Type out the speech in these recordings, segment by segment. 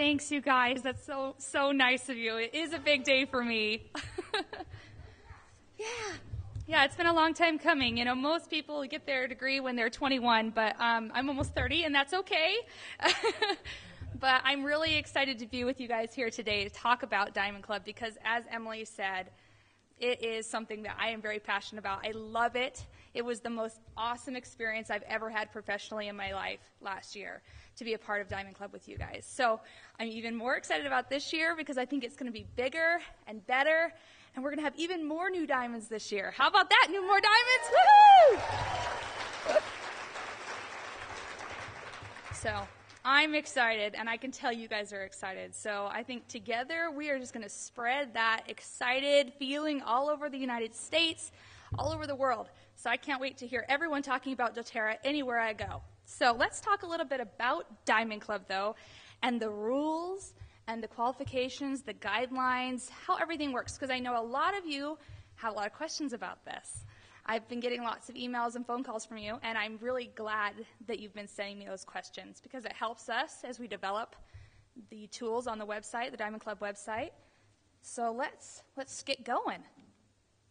Thanks, you guys. That's so nice of you. It is a big day for me. Yeah, it's been a long time coming. You know, most people get their degree when they're 21, but I'm almost 30, and that's okay. But I'm really excited to be with you guys here today to talk about Diamond Club because, as Emily said, it is something that I am very passionate about. I love it. It was the most awesome experience I've ever had professionally in my life last year to be a part of Diamond Club with you guys. So I'm even more excited about this year because I think it's going to be bigger and better, and we're going to have even more new diamonds this year. How about that? More diamonds? Woohoo! So I'm excited, and I can tell you guys are excited. So I think together we are just going to spread that excited feeling all over the United States, all over the world. So I can't wait to hear everyone talking about doTERRA anywhere I go. So let's talk a little bit about Diamond Club, though, and the rules and the qualifications, the guidelines, how everything works, because I know a lot of you have a lot of questions about this. I've been getting lots of emails and phone calls from you, and I'm really glad that you've been sending me those questions because it helps us as we develop the tools on the website, the Diamond Club website. So let's get going.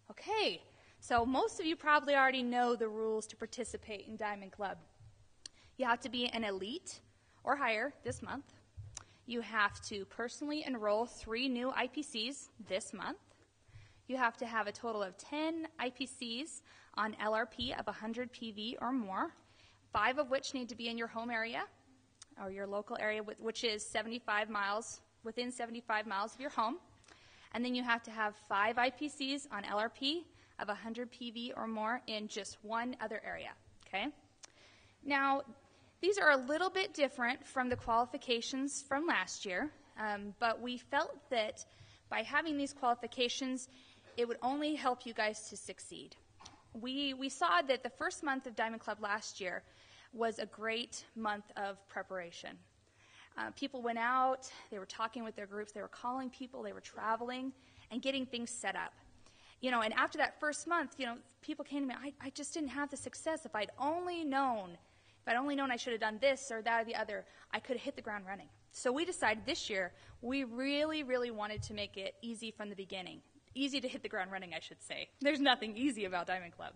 Okay, so most of you probably already know the rules to participate in Diamond Club. You have to be an elite or higher this month. You have to personally enroll 3 new IPCs this month. You have to have a total of 10 IPCs on LRP of 100 PV or more, 5 of which need to be in your home area or your local area, which is 75 miles, within 75 miles of your home. And then you have to have 5 IPCs on LRP of 100 PV or more in just one other area, okay? Now, these are a little bit different from the qualifications from last year, but we felt that by having these qualifications, it would only help you guys to succeed. We saw that the first month of Diamond Club last year was a great month of preparation. People went out, they were talking with their groups, they were calling people, they were traveling, and getting things set up. You know, and after that first month, you know, people came to me, I just didn't have the success. If I'd only known I should have done this or that or the other, I could have hit the ground running. So we decided this year, we really, really wanted to make it easy from the beginning. Easy to hit the ground running, I should say. There's nothing easy about Diamond Club.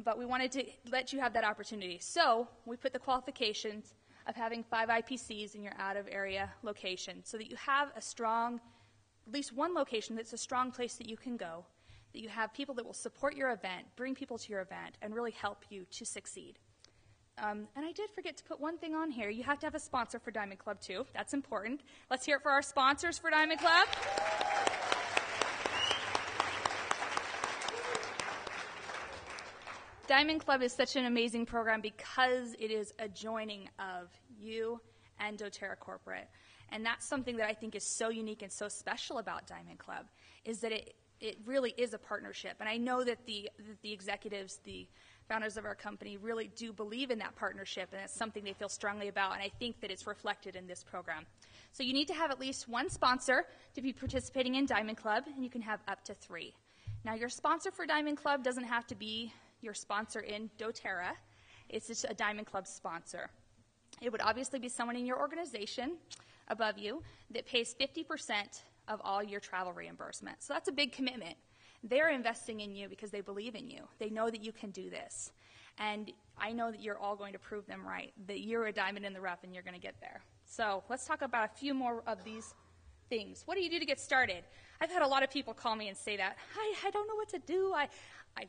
But we wanted to let you have that opportunity. So we put the qualifications of having 5 IPCs in your out-of-area location so that you have a strong, at least one location that's a strong place that you can go, that you have people that will support your event, bring people to your event, and really help you to succeed. And I did forget to put one thing on here. You have to have a sponsor for Diamond Club, too. That's important. Let's hear it for our sponsors for Diamond Club. Diamond Club is such an amazing program because it is a joining of you and doTERRA Corporate. And that's something that I think is so unique and so special about Diamond Club, is that it really is a partnership. And I know that the executives, the founders of our company, really do believe in that partnership, and it's something they feel strongly about, and I think that it's reflected in this program. So you need to have at least one sponsor to be participating in Diamond Club, and you can have up to 3. Now, your sponsor for Diamond Club doesn't have to be your sponsor in doTERRA. It's just a Diamond Club sponsor. It would obviously be someone in your organization above you that pays 50% of all your travel reimbursement. So that's a big commitment. They're investing in you because they believe in you. They know that you can do this. And I know that you're all going to prove them right, that you're a diamond in the rough and you're going to get there. So let's talk about a few more of these things. What do you do to get started? I've had a lot of people call me and say that, I don't know what to do. I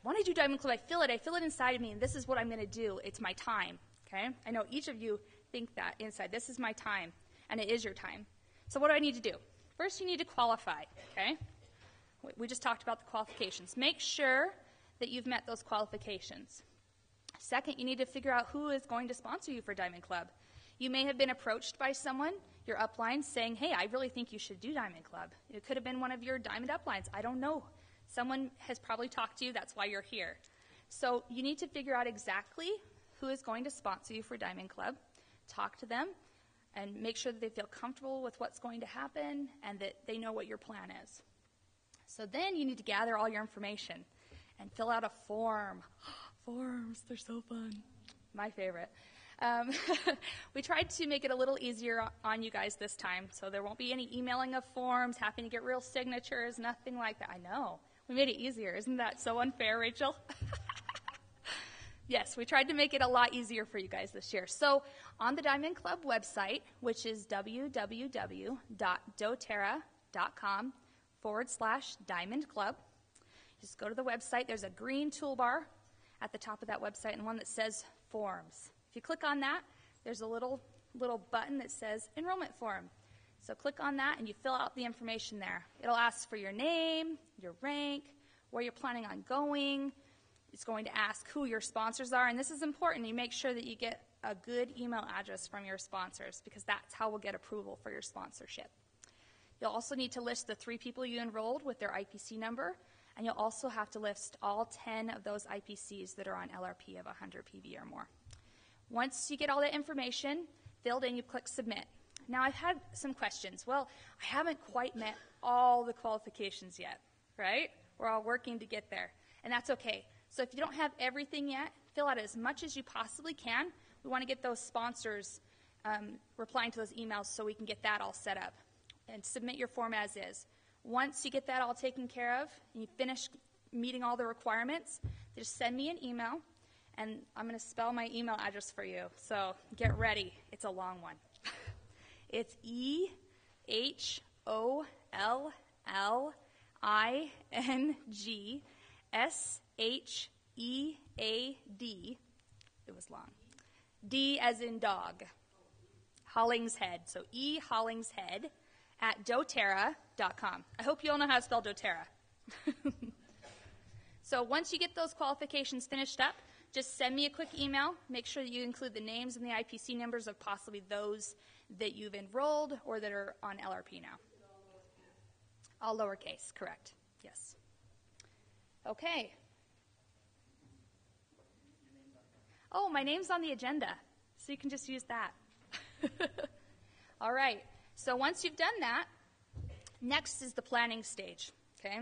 want to do Diamond Club. I feel it inside of me, and this is what I'm going to do. It's my time, okay? I know each of you think that inside. This is my time, and it is your time. So what do I need to do? First, you need to qualify, okay? We just talked about the qualifications. Make sure that you've met those qualifications. Second, you need to figure out who is going to sponsor you for Diamond Club. You may have been approached by someone, your upline, saying, hey, I really think you should do Diamond Club. It could have been one of your Diamond uplines. I don't know. Someone has probably talked to you. That's why you're here. So you need to figure out exactly who is going to sponsor you for Diamond Club. Talk to them and make sure that they feel comfortable with what's going to happen and that they know what your plan is. So then you need to gather all your information and fill out a form. Forms, they're so fun. My favorite. Um, we tried to make it a little easier on you guys this time, so there won't be any emailing of forms, having to get real signatures, nothing like that. I know. We made it easier. Isn't that so unfair, Rachel? Yes, we tried to make it a lot easier for you guys this year. So on the Diamond Club website, which is www.doterra.com/Diamond Club, just go to the website. There's a green toolbar at the top of that website and one that says Forms. If you click on that, there's a little button that says Enrollment Form. So click on that and you fill out the information there. It'll ask for your name, your rank, where you're planning on going. It's going to ask who your sponsors are, and this is important. You make sure that you get a good email address from your sponsors because that's how we'll get approval for your sponsorship. You'll also need to list the 3 people you enrolled with their IPC number, and you'll also have to list all 10 of those IPCs that are on LRP of 100 PV or more. Once you get all that information filled in, you click Submit. Now, I've had some questions. Well, I haven't quite met all the qualifications yet, right? We're all working to get there, and that's okay. So if you don't have everything yet, fill out as much as you possibly can. We want to get those sponsors replying to those emails so we can get that all set up. And submit your form as is. Once you get that all taken care of and you finish meeting all the requirements, just send me an email, and I'm going to spell my email address for you. So get ready. It's a long one. It's EHOLLINGSHEAD. It was long. D as in dog. Hollingshead. So Hollingshead at Doterra.com. I hope you all know how to spell Doterra. So once you get those qualifications finished up, just send me a quick email. Make sure that you include the names and the IPC numbers of possibly those that you've enrolled or that are on LRP now. All lowercase, correct. Yes. Okay. Oh, my name's on the agenda, so you can just use that. All right. So once you've done that, next is the planning stage, okay?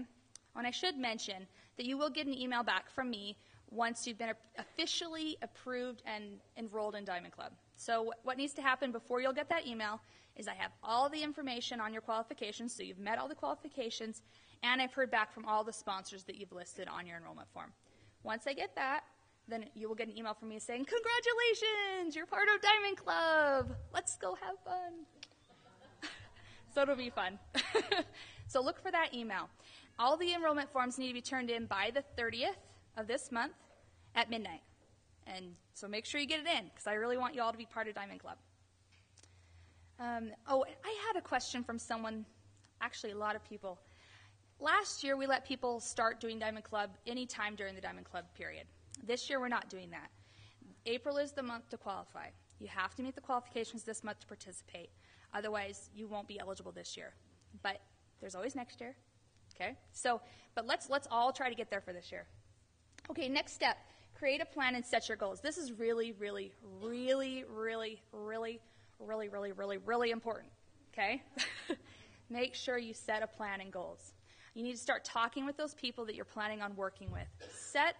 And I should mention that you will get an email back from me once you've been officially approved and enrolled in Diamond Club. So what needs to happen before you'll get that email is I have all the information on your qualifications, so you've met all the qualifications, and I've heard back from all the sponsors that you've listed on your enrollment form. Once I get that, then you will get an email from me saying, congratulations, you're part of Diamond Club. Let's go have fun. So it'll be fun. So look for that email. All the enrollment forms need to be turned in by the 30th of this month at midnight. And so make sure you get it in, because I really want you all to be part of Diamond Club. I had a question from someone, actually a lot of people. Last year, we let people start doing Diamond Club anytime during the Diamond Club period. This year, we're not doing that. April is the month to qualify. You have to meet the qualifications this month to participate. Otherwise, you won't be eligible this year. But there's always next year, okay? But let's all try to get there for this year. Okay, next step, create a plan and set your goals. This is really, really, really, really, really, really, really, really, really important, okay? Make sure you set a plan and goals. You need to start talking with those people that you're planning on working with. Set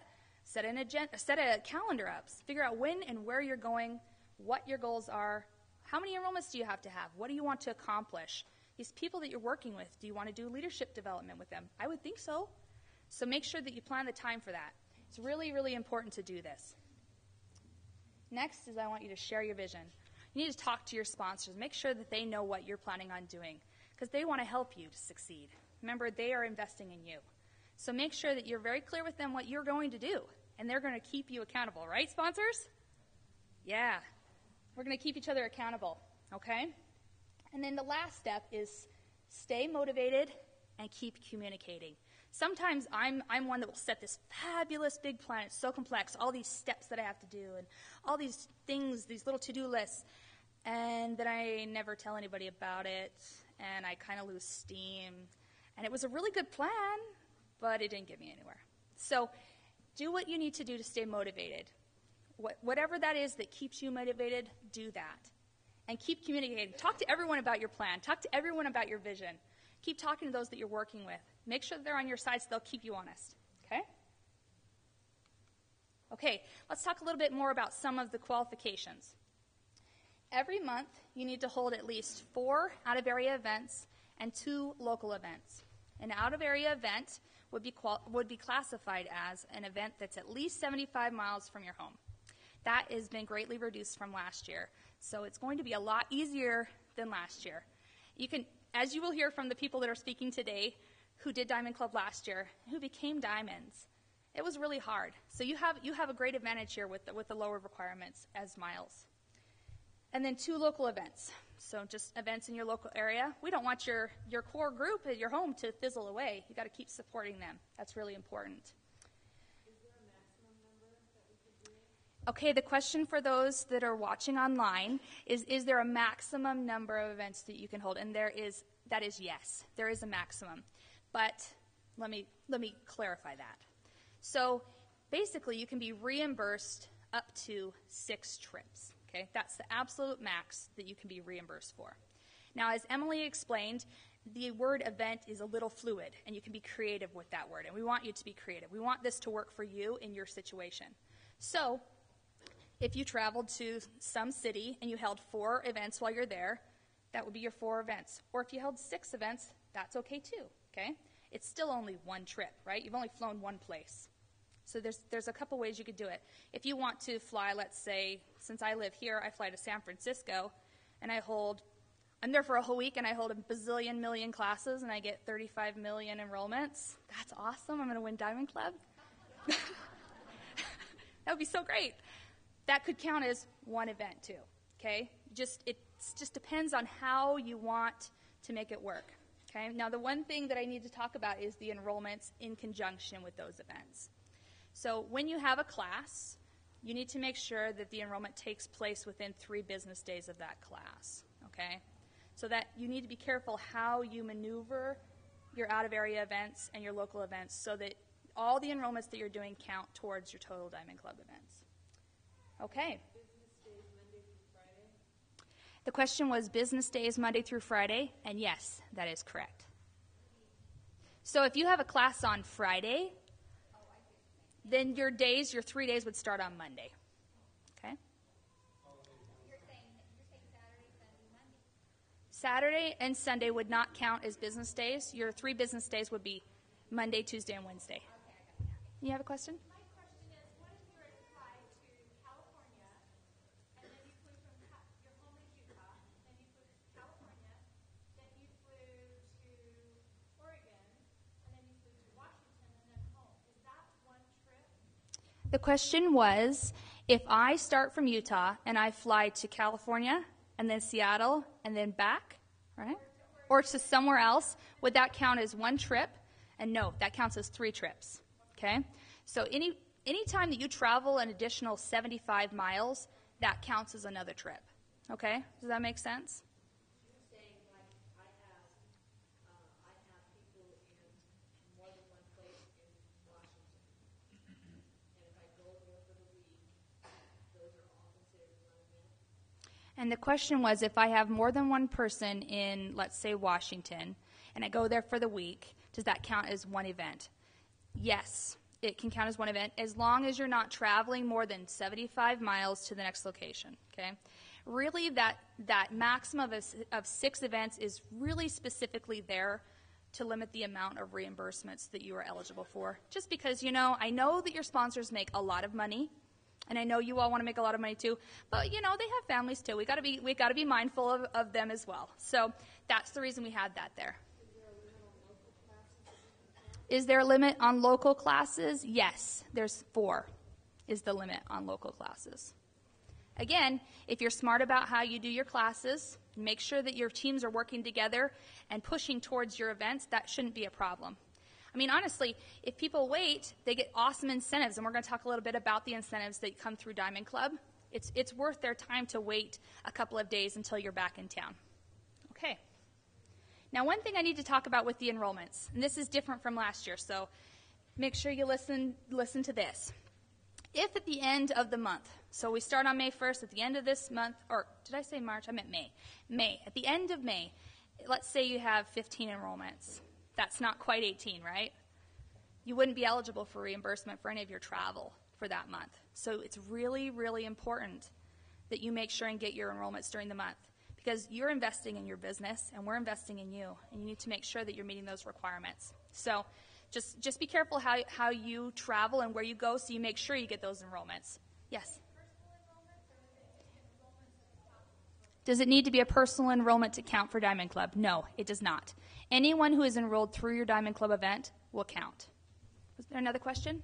an agenda, set a calendar up. Figure out when and where you're going, what your goals are, how many enrollments do you have to have, what do you want to accomplish. These people that you're working with, do you want to do leadership development with them? I would think so. So make sure that you plan the time for that. It's really, really important to do this. Next is I want you to share your vision. You need to talk to your sponsors. Make sure that they know what you're planning on doing, because they want to help you to succeed. Remember, they are investing in you. So make sure that you're very clear with them what you're going to do, and they're going to keep you accountable. Right, sponsors? Yeah. We're going to keep each other accountable, okay? And then the last step is stay motivated and keep communicating. Sometimes I'm one that will set this fabulous big plan. It's so complex, all these steps that I have to do and all these things, these little to-do lists, and then I never tell anybody about it, and I kind of lose steam. And it was a really good plan, but it didn't get me anywhere. So do what you need to do to stay motivated. Whatever that is that keeps you motivated, do that. And keep communicating. Talk to everyone about your plan. Talk to everyone about your vision. Keep talking to those that you're working with. Make sure that they're on your side so they'll keep you honest. Okay? Okay, let's talk a little bit more about some of the qualifications. Every month, you need to hold at least 4 out-of-area events and 2 local events. An out-of-area event would be classified as an event that's at least 75 miles from your home. That has been greatly reduced from last year, so it's going to be a lot easier than last year. You can, as you will hear from the people that are speaking today who did Diamond Club last year, who became Diamonds, it was really hard. So you have a great advantage here with the lower requirements as miles. And then 2 local events. So just events in your local area. We don't want your core group at your home to fizzle away. You got to keep supporting them. That's really important. Is there a maximum number that we could do? Okay, the question for those that are watching online is there a maximum number of events that you can hold? And that is yes. There is a maximum. But let me clarify that. So basically you can be reimbursed up to 6 trips. Okay, that's the absolute max that you can be reimbursed for. Now, as Emily explained, the word event is a little fluid, and you can be creative with that word, and we want you to be creative. We want this to work for you in your situation. So, if you traveled to some city and you held 4 events while you're there, that would be your 4 events. Or if you held 6 events, that's okay too, okay? It's still only 1 trip, right? You've only flown 1 place. So there's a couple ways you could do it. If you want to fly, let's say, since I live here, I fly to San Francisco, and I'm there for a whole week, and I hold a bazillion million classes, and I get 35 million enrollments. That's awesome. I'm going to win Diamond Club. That would be so great. That could count as 1 event too, okay? It just depends on how you want to make it work, okay? Now, the one thing that I need to talk about is the enrollments in conjunction with those events. So when you have a class, you need to make sure that the enrollment takes place within 3 business days of that class, okay? So that you need to be careful how you maneuver your out-of-area events and your local events so that all the enrollments that you're doing count towards your total Diamond Club events. Okay. Business days Monday through Friday? The question was business days Monday through Friday, and yes, that is correct. So if you have a class on Friday, then your 3 days would start on Monday. Okay? You're saying Saturday, Sunday, Monday. Saturday and Sunday would not count as business days. Your 3 business days would be Monday, Tuesday, and Wednesday. Okay, I got it. You have a question? My question is, what if you were to fly to California, and then you flew from your home in Utah, then you flew to California, then you flew to Oregon, and then you flew to Washington, and then home? Is that 1 trip? The question was, if I start from Utah and I fly to California and then Seattle and then back, right? Or to somewhere else, would that count as 1 trip? And no, that counts as 3 trips, okay? So any time that you travel an additional 75 miles, that counts as another trip, okay? Does that make sense? You're saying, like, I have people in more than 1 place in Washington. And if I go there for the week, those are all considered 1 event? And the question was, if I have more than 1 person in, let's say, Washington, and I go there for the week, does that count as 1 event? Yes, it can count as 1 event as long as you're not traveling more than 75 miles to the next location, okay? Really, that maximum of 6 events is really specifically there to limit the amount of reimbursements that you are eligible for. Just because, I know that your sponsors make a lot of money, and I know you all want to make a lot of money too, but, they have families too. We got to be mindful of them as well. So that's the reason we had that there. Is there a limit on local classes? Yes, there's 4 is the limit on local classes. Again, if you're smart about how you do your classes, make sure that your teams are working together and pushing towards your events, that shouldn't be a problem. I mean, honestly, if people wait, they get awesome incentives, and we're going to talk a little bit about the incentives that come through Diamond Club. It's worth their time to wait a couple of days until you're back in town. Okay. Now, one thing I need to talk about with the enrollments, and this is different from last year, so make sure you listen to this. If at the end of the month, so we start on May 1st, at the end of this month, or did I say March? I meant May. May. At the end of May, let's say you have 15 enrollments. That's not quite 18, right? You wouldn't be eligible for reimbursement for any of your travel for that month. So it's really, really important that you make sure and get your enrollments during the month, because you're investing in your business and we're investing in you, and you need to make sure that you're meeting those requirements. So just be careful how you travel and where you go, so you make sure you get those enrollments. Yes? Does it need to be a personal enrollment to count for Diamond Club? No, it does not. Anyone who is enrolled through your Diamond Club event will count. Was there another question?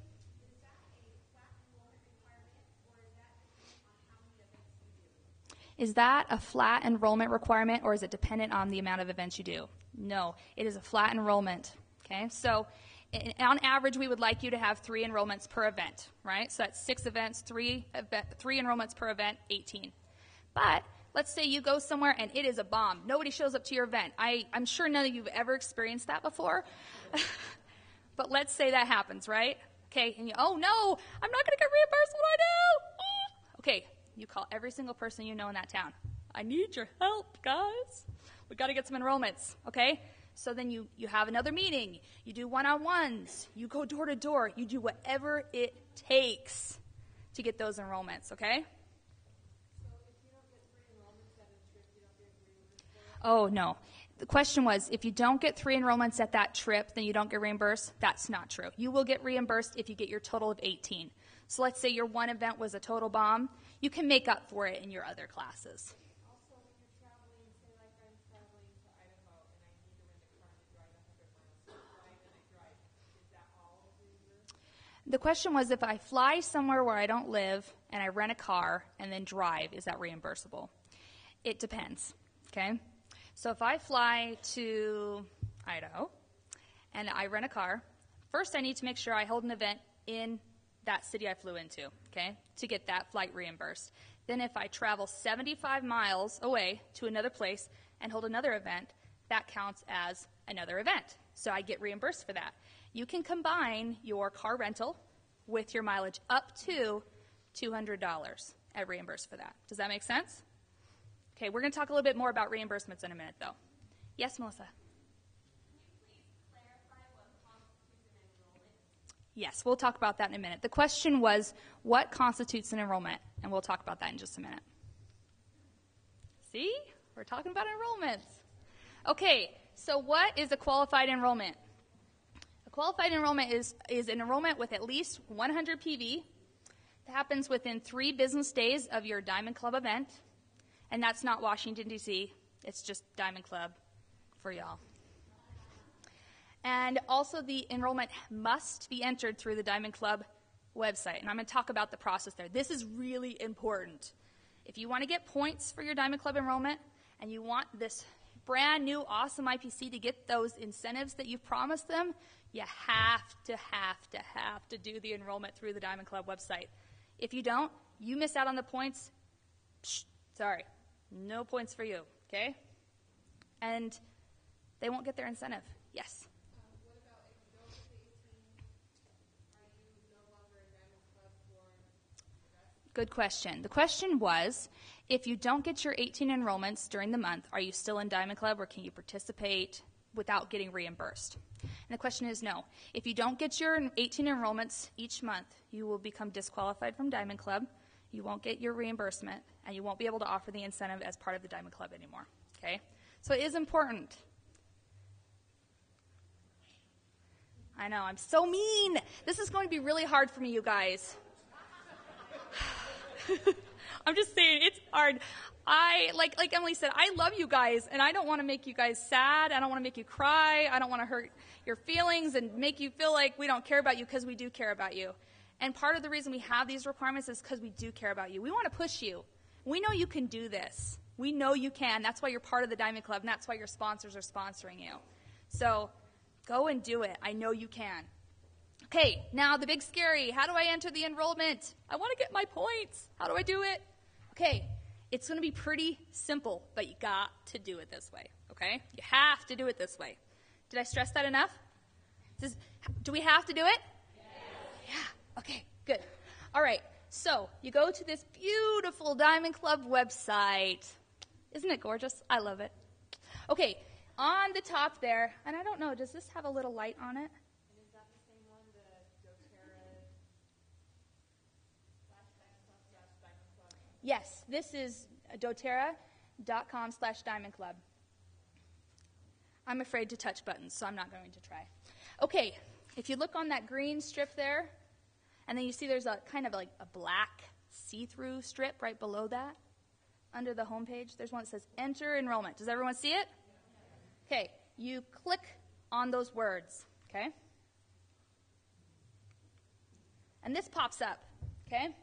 Is that a flat enrollment requirement, or is it dependent on the amount of events you do? No, it is a flat enrollment. Okay, so on average, we would like you to have 3 enrollments per event, right? So that's 6 events, 3 enrollments per event, 18. But let's say you go somewhere and it is a bomb. Nobody shows up to your event. I'm sure none of you have ever experienced that before. But let's say that happens, right? Okay, and oh no, I'm not going to get reimbursed. What do I do? Okay, you call every single person you know in that town. I need your help, guys. We got to get some enrollments, okay? So then you have another meeting. You do one-on-ones. You go door to door. You do whatever it takes to get those enrollments, okay? So if you don't get 3 enrollments at a trip, you don't get reimbursed? Oh, no. The question was, if you don't get 3 enrollments at that trip, then you don't get reimbursed. That's not true. You will get reimbursed if you get your total of 18. So let's say your one event was a total bomb. You can make up for it in your other classes. Also, when you're traveling, say like I'm traveling to Idaho and I need to rent a car to drive 100 miles. So I fly and I drive. Is that all reimbursed? The question was, if I fly somewhere where I don't live and I rent a car and then drive, is that reimbursable? It depends, okay? So if I fly to Idaho and I rent a car, first I need to make sure I hold an event in that city I flew into, okay, to get that flight reimbursed. Then if I travel 75 miles away to another place and hold another event, that counts as another event. So I get reimbursed for that. You can combine your car rental with your mileage up to $200 at reimbursed for that. Does that make sense? Okay, we're going to talk a little bit more about reimbursements in a minute, though. Yes, Melissa? Yes, we'll talk about that in a minute. The question was, what constitutes an enrollment? And we'll talk about that in just a minute. See? We're talking about enrollments. Okay, so what is a qualified enrollment? A qualified enrollment is an enrollment with at least 100 PV. That happens within 3 business days of your Diamond Club event. And that's not Washington, D.C. It's just Diamond Club for y'all. And also the enrollment must be entered through the Diamond Club website. And I'm going to talk about the process there. This is really important. If you want to get points for your Diamond Club enrollment and you want this brand new awesome IPC to get those incentives that you've promised them, you have to do the enrollment through the Diamond Club website. If you don't, you miss out on the points. Sorry, no points for you, okay? And they won't get their incentive. Yes? What about if you don't get the 18, are you no longer in Diamond Club for the rest? Good question. The question was, if you don't get your 18 enrollments during the month, are you still in Diamond Club, or can you participate without getting reimbursed? And the question is no. If you don't get your 18 enrollments each month, you will become disqualified from Diamond Club. You won't get your reimbursement, and you won't be able to offer the incentive as part of the Diamond Club anymore. Okay? So it is important. I know, I'm so mean. This is going to be really hard for me, you guys. I'm just saying, it's hard. Like Emily said, I love you guys, and I don't want to make you guys sad. I don't want to make you cry. I don't want to hurt your feelings and make you feel like we don't care about you, because we do care about you. And part of the reason we have these requirements is because we do care about you. We want to push you. We know you can do this. We know you can. That's why you're part of the Diamond Club, and that's why your sponsors are sponsoring you. So go and do it. I know you can. Okay, now the big scary. How do I enter the enrollment? I want to get my points. How do I do it? Okay, it's going to be pretty simple, but you got to do it this way, okay? You have to do it this way. Did I stress that enough? Do we have to do it? Yes. Yeah, okay, good. All right, so you go to this beautiful Diamond Club website. Isn't it gorgeous? I love it. Okay, on the top there, and I don't know, does this have a little light on it? And is that the same one, the Doterra /Diamond Club? Yes, this is Doterra.com/Diamond Club. I'm afraid to touch buttons, so I'm not going to try. Okay, if you look on that green strip there, and then you see there's a kind of like a black see-through strip right below that, under the homepage, there's one that says Enter Enrollment. Does everyone see it? Okay, you click on those words, okay? And this pops up, okay?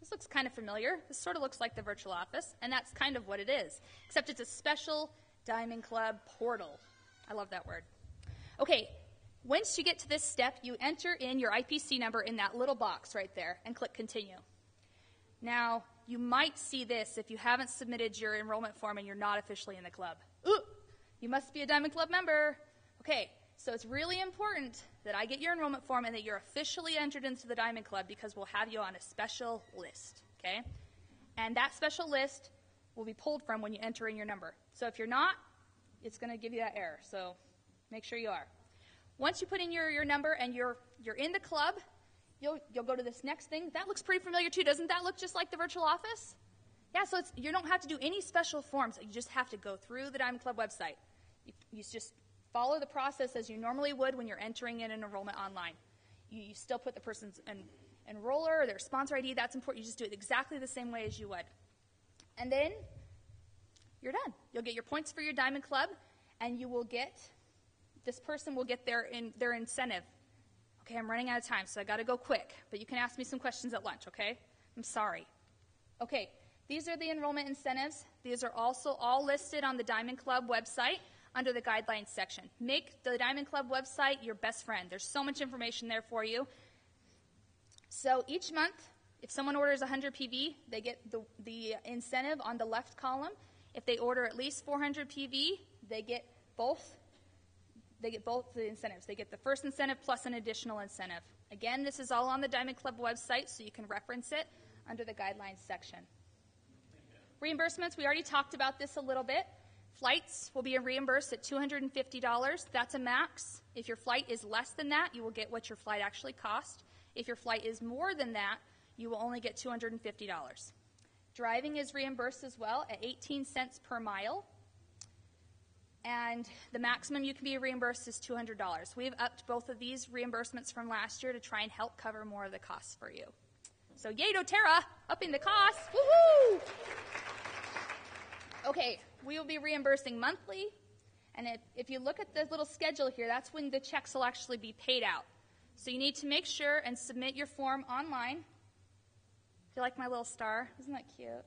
This looks kind of familiar. This sort of looks like the virtual office, and that's kind of what it is, except it's a special Diamond Club portal. I love that word. Okay, once you get to this step, you enter in your IPC number in that little box right there and click Continue. Now, you might see this if you haven't submitted your enrollment form and you're not officially in the club. Ooh, you must be a Diamond Club member. Okay, so it's really important that I get your enrollment form and that you're officially entered into the Diamond Club because we'll have you on a special list, okay? And that special list will be pulled from when you enter in your number. So if you're not, it's going to give you that error, so make sure you are. Once you put in your number and you're in the club, you'll go to this next thing. That looks pretty familiar too. Doesn't that look just like the virtual office? Yeah, so you don't have to do any special forms. You just have to go through the Diamond Club website. You just follow the process as you normally would when you're entering in an enrollment online. You still put the person's enroller or their sponsor ID. That's important. You just do it exactly the same way as you would. And then you're done. You'll get your points for your Diamond Club, and this person will get their incentive. Okay, I'm running out of time, so I got to go quick. But you can ask me some questions at lunch, okay? I'm sorry. Okay, these are the enrollment incentives. These are also all listed on the Diamond Club website under the guidelines section. Make the Diamond Club website your best friend. There's so much information there for you. So each month, if someone orders 100 PV, they get the incentive on the left column. If they order at least 400 PV, they get both the incentives. They get the first incentive plus an additional incentive. Again, this is all on the Diamond Club website, so you can reference it under the guidelines section. Reimbursements, we already talked about this a little bit. Flights will be reimbursed at $250. That's a max. If your flight is less than that, you will get what your flight actually cost. If your flight is more than that, you will only get $250. Driving is reimbursed as well at 18 cents per mile. And the maximum you can be reimbursed is $200. We've upped both of these reimbursements from last year to try and help cover more of the costs for you. So yay, Doterra, upping the costs. Woohoo! Okay, we will be reimbursing monthly. And if you look at the little schedule here, that's when the checks will actually be paid out. So you need to make sure and submit your form online. Do you like my little star? Isn't that cute?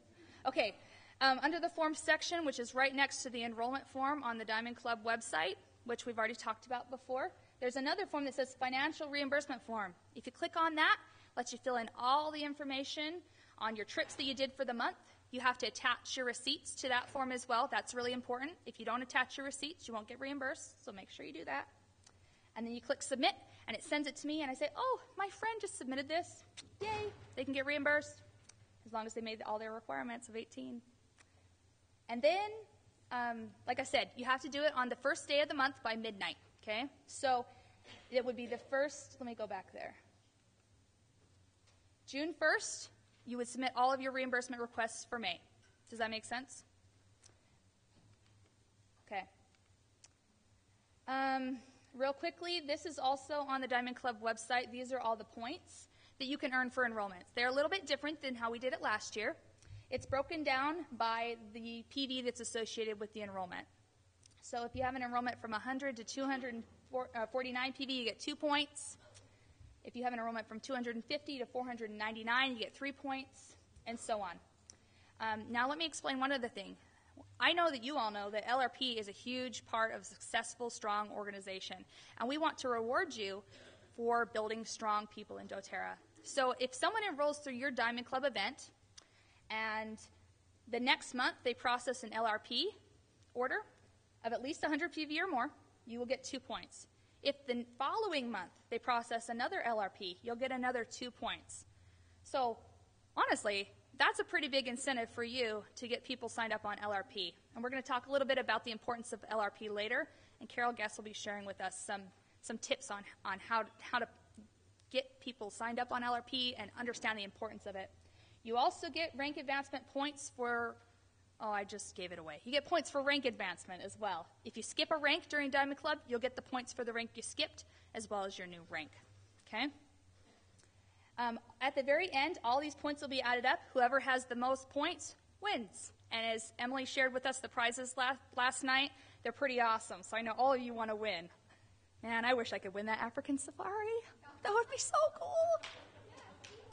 Okay. Under the form section, which is right next to the enrollment form on the Diamond Club website, which we've already talked about before, there's another form that says financial reimbursement form. If you click on that, it lets you fill in all the information on your trips that you did for the month. You have to attach your receipts to that form as well. That's really important. If you don't attach your receipts, you won't get reimbursed, so make sure you do that. And then you click submit, and it sends it to me, and I say, oh, my friend just submitted this. Yay, they can get reimbursed as long as they made all their requirements of 18. And then, like I said, you have to do it on the first day of the month by midnight, okay? So it would be the first, let me go back there. June 1st, you would submit all of your reimbursement requests for May. Does that make sense? Okay. Real quickly, this is also on the Diamond Club website. These are all the points that you can earn for enrollments. They're a little bit different than how we did it last year. It's broken down by the PV that's associated with the enrollment. So if you have an enrollment from 100 to 249 PV, you get 2 points. If you have an enrollment from 250 to 499, you get 3 points, and so on. Now let me explain one other thing. I know that you all know that LRP is a huge part of a successful, strong organization, and we want to reward you for building strong people in doTERRA. So if someone enrolls through your Diamond Club event, and the next month they process an LRP order of at least 100 PV or more, you will get 2 points. If the following month they process another LRP, you'll get another 2 points. So honestly, that's a pretty big incentive for you to get people signed up on LRP. And we're going to talk a little bit about the importance of LRP later, and Carol Guest will be sharing with us some tips on how to get people signed up on LRP and understand the importance of it. You also get rank advancement points for, oh, I just gave it away. You get points for rank advancement as well. If you skip a rank during Diamond Club, you'll get the points for the rank you skipped as well as your new rank. Okay? At the very end, all these points will be added up. Whoever has the most points wins. And as Emily shared with us the prizes last night, they're pretty awesome. So I know all of you want to win. Man, I wish I could win that African safari. That would be so cool.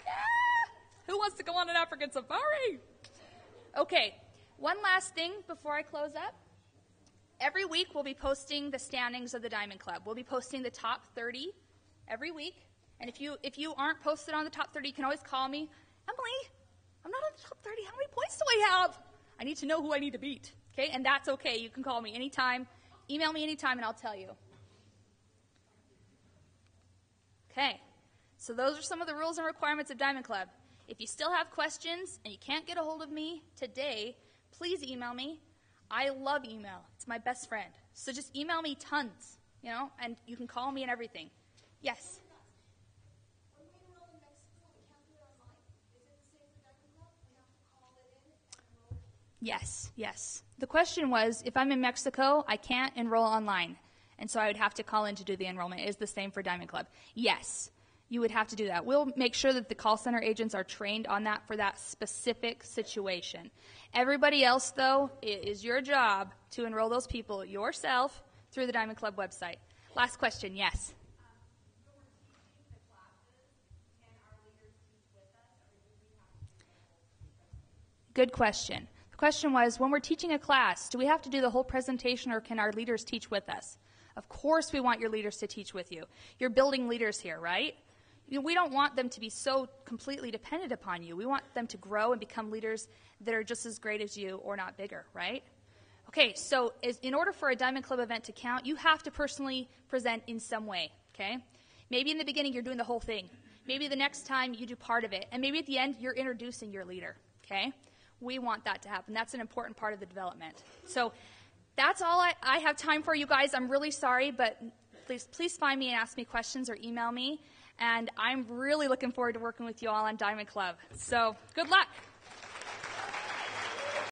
Yeah! Who wants to go on an African safari? Okay, one last thing before I close up. Every week we'll be posting the standings of the Diamond Club. We'll be posting the top 30 every week. And if you aren't posted on the top 30, you can always call me. Emily, I'm not on the top 30. How many points do I have? I need to know who I need to beat. Okay, and that's okay. You can call me anytime. Email me anytime, and I'll tell you. Okay, so those are some of the rules and requirements of Diamond Club. If you still have questions and you can't get a hold of me today, please email me. I love email. It's my best friend. So just email me tons, and you can call me and everything. Yes? When we enroll in Mexico, we can't do it online. Is it the same for Diamond Club? We have to call it in and enroll? Yes. The question was, if I'm in Mexico, I can't enroll online. And so I would have to call in to do the enrollment. Is the same for Diamond Club? Yes, you would have to do that. We'll make sure that the call center agents are trained on that for that specific situation. Everybody else, though, it is your job to enroll those people yourself through the Diamond Club website. Last question, yes? Good question. The question was, when we're teaching a class, do we have to do the whole presentation or can our leaders teach with us? Of course we want your leaders to teach with you. You're building leaders here, right? We don't want them to be so completely dependent upon you. We want them to grow and become leaders that are just as great as you or not bigger, right? Okay, so in order for a Diamond Club event to count, you have to personally present in some way, okay? Maybe in the beginning you're doing the whole thing. Maybe the next time you do part of it. And maybe at the end you're introducing your leader, okay? We want that to happen. That's an important part of the development. So that's all I have time for, you guys. I'm really sorry, but please find me and ask me questions or email me. And I'm really looking forward to working with you all on Diamond Club. So good luck.